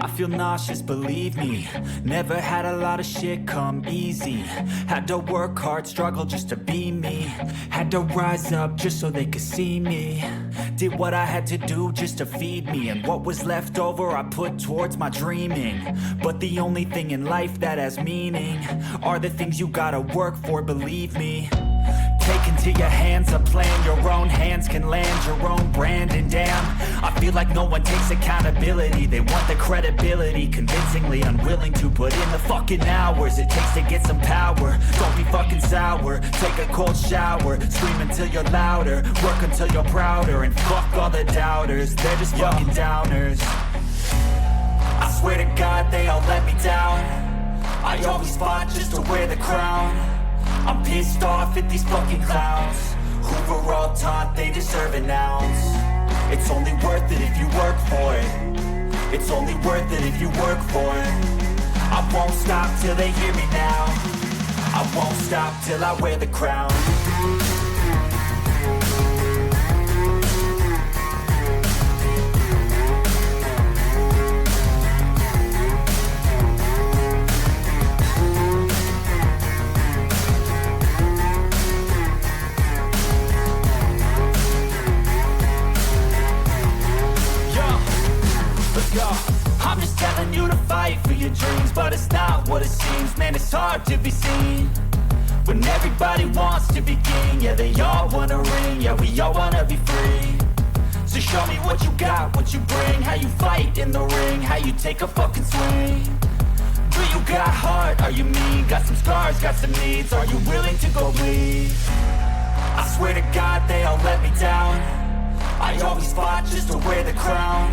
I feel nauseous, believe me. Never had a lot of shit come easy. Had to work hard, struggle just to be me. Had to rise up just so they could see me. Did what I had to do just to feed me. And what was left over I put towards my dreaming. But the only thing in life that has meaning are the things you gotta work for, believe me. Take into your hands a plan. Your own hands can land your own brand. And damn, I feel like no one takes accountability. They want the credibility, convincingly unwilling to put in the fucking hours it takes to get some power. Don't be fucking sour, take a cold shower. Scream until you're louder, work until you're prouder. And fuck all the doubters, they're just fucking downers. I swear to God they all let me down. I always fought just to wear the crown. I'm pissed off at these fucking clowns who were all taught they deserve an ounce. It's only worth it if you work for it. It's only worth it if you work for it. I won't stop till they hear me now. I won't stop till I wear the crown. I'm just telling you to fight for your dreams, but it's not what it seems. Man, it's hard to be seen when everybody wants to be king. Yeah, they all wanna ring, yeah, we all wanna be free. So show me what you got, what you bring, how you fight in the ring, how you take a fucking swing. Do you got heart, are you mean? Got some scars, got some needs, are you willing to go bleed? I swear to God they all let me down. I always fought just to wear the crown.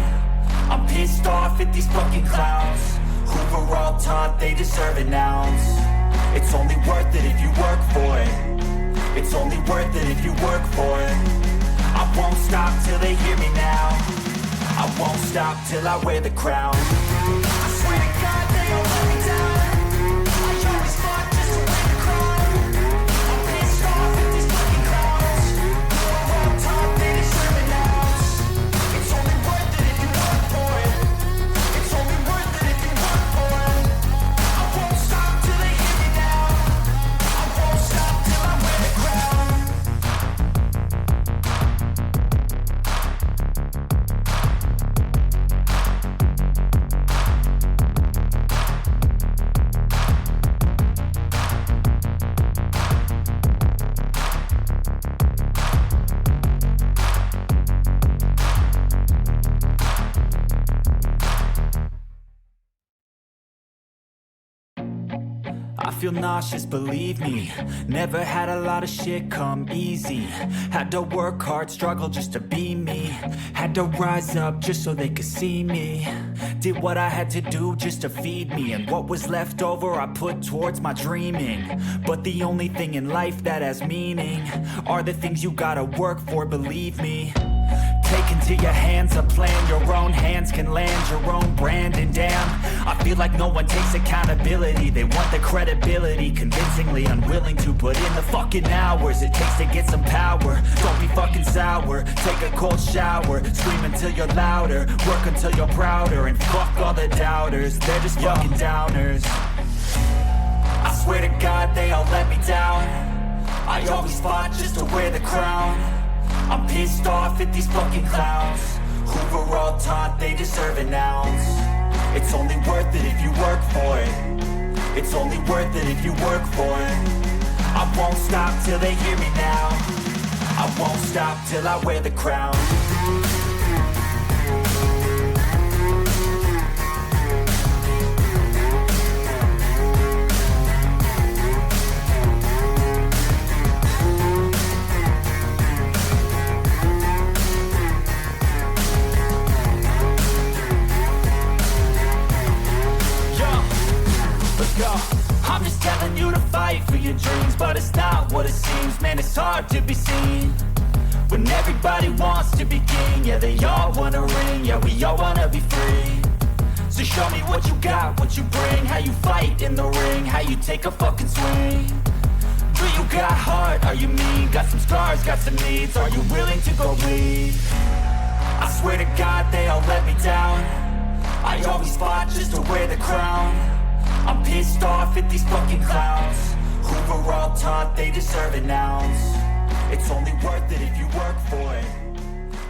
I'm pissed off at these fucking clowns who were all taught they deserve an ounce. It's only worth it if you work for it. It's only worth it if you work for it. I won't stop till they hear me now. I won't stop till I wear the crown. I swear to God they all let me down. I always fought just to wear the crown. I'm pissed off at these fucking clowns who were all taught they deserve an ounce. It's only worth it if you work for it. It's only worth it if you work for it. I won't stop till they hear me now. I won't stop till I wear the crown. I feel nauseous, believe me. Never had a lot of shit come easy. Had to work hard, struggle just to be me. Had to rise up just so they could see me. Did what I had to do just to feed me. And what was left over I put towards my dreaming. But the only thing in life that has meaning are the things you gotta work for, believe me. Take into your hands a plan. Your own hands can land your own brand. And damn, I feel like no one takes accountability. They want the credibility, convincingly unwilling to put in the fucking hours it takes to get some power. Don't be fucking sour, take a cold shower. Scream until you're louder, work until you're prouder. And fuck all the doubters, they're just fucking downers. I swear to God they all let me down. I always fought just to wear the crown. I'm pissed off at these fucking clowns who were all taught they deserve an ounce. It's only worth it if you work for it. It's only worth it if you work for it. I won't stop till they hear me now. I won't stop till I wear the crown. I'm just telling you to fight for your dreams, but it's not what it seems. Man, it's hard to be seen when everybody wants to be king. Yeah, they all wanna ring, yeah, we all wanna be free. So show me what you got, what you bring, how you fight in the ring, how you take a fucking swing. Do you got heart, are you mean? Got some scars, got some needs, are you willing to go bleed? I swear to God they all let me down. I always fought just to wear the crown. I'm pissed off at these fucking clowns who were all taught they deserve an ounce. It's only worth it if you work for it.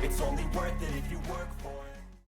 It's only worth it if you work for it.